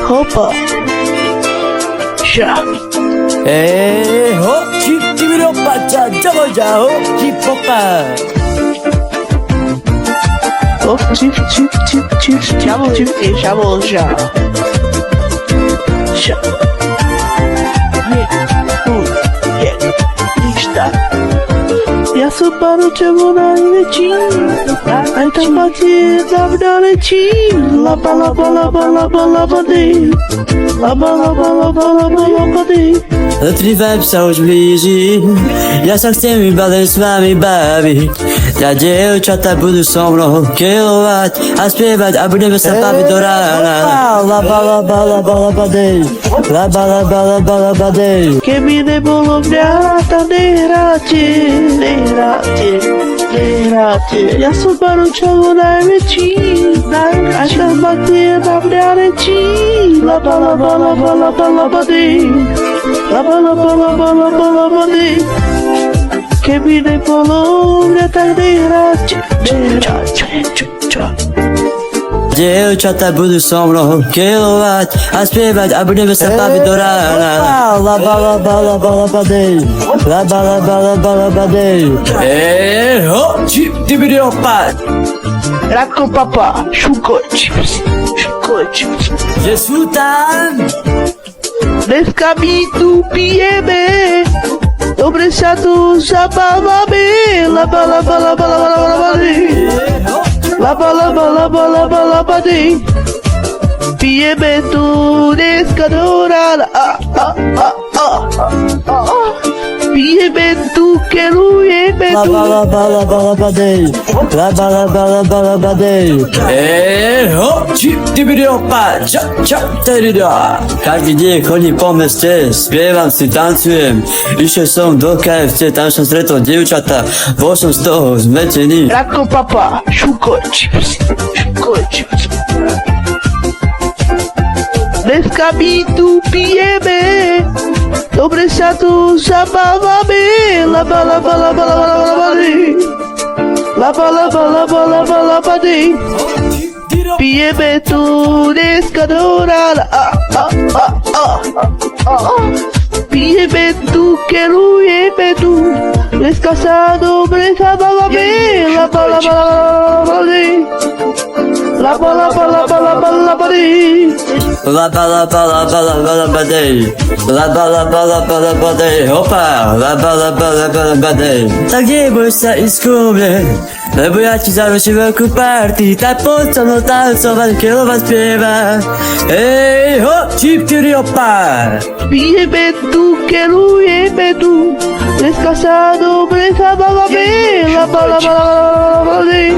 Hoppa. Sha. Ho, chip chip pacha, jago jao, chip poka. Hop, chip, chip, chip, chip, chip, chip, e shovel, sha. Sha. Lista. Ja subaru czemu na leci? Aj tam macie zawdaleci. Laba, laba, laba, laba, laba, dy. Laba, laba, laba, laba, laba, dy. Let's vibe so bliži, ja sa chcem iba len s vami baviť. Ja dievčatá budú so mnou kilovať a spievať a budeme sa baviť do rána. Laba, laba, laba, laba, dej. Laba, laba, laba, laba, dej. Keby nebolo mňa, tam nehráte, nehráte, nehráte. Ja som baručovo najväčší, a tam máte na mňa rečí. Laba, laba, laba, laba, laba, dej. Laba, laba, laba, laba, laba, dej. Keby nebolo mňa, tak nehráte. Dievčatá budú so mnou kilovať a spievať a budeme sa baviť do rána. Laba, laba, laba, laba, dej. Laba, laba, laba, laba, dej. Ho, chip, tibidi opa. Rako papa, šuko čips, šuko čips. Že sú tam. Dneska my tu pijeme, dobre sa tu zabávame. Laba, laba, laba, laba, laba, laba, dej. Laba, laba, laba, laba, laba, dej. Pijeme tu dneska do rána. Pijeme tu, kerujeme tu. Laba, laba, laba, laba, dej. Laba, laba, laba, laba, dej. Ho, chip, tibidi opa, ča, ča, terida. Každý deň chodím po meste, spievam si, tancujem. Išiel som do KFC, tam som stretol dievčatá, bol som z toho zmetený. Rako papa, šuko čips, šuko čips. Dneska my tu pijeme, dobre sa tu zabávame. Laba, laba, laba, laba, laba, laba, dej. Laba, laba, laba, laba, laba, dej. Pijeme tu dneska do rána. Pijeme tu, kerujeme tu. Dneska sa dobre zabávame. Laba, laba, laba, dej. Laba, laba, laba, laba, laba, dej. Laba, laba, laba, laba, laba, dej. Laba, laba, laba, laba, dej. Hopa, laba, laba, laba, laba, dej. Tak neboj sa ísť ku mne, lebo ja ti zaručím veľkú party. Tak poď so mnou tancovať, kilovať, spievať. Ho, čip, tiri, opa. Pijeme tu, kerujeme tu. Dneska sa dobre zabávame. Laba, laba, laba, laba, dej.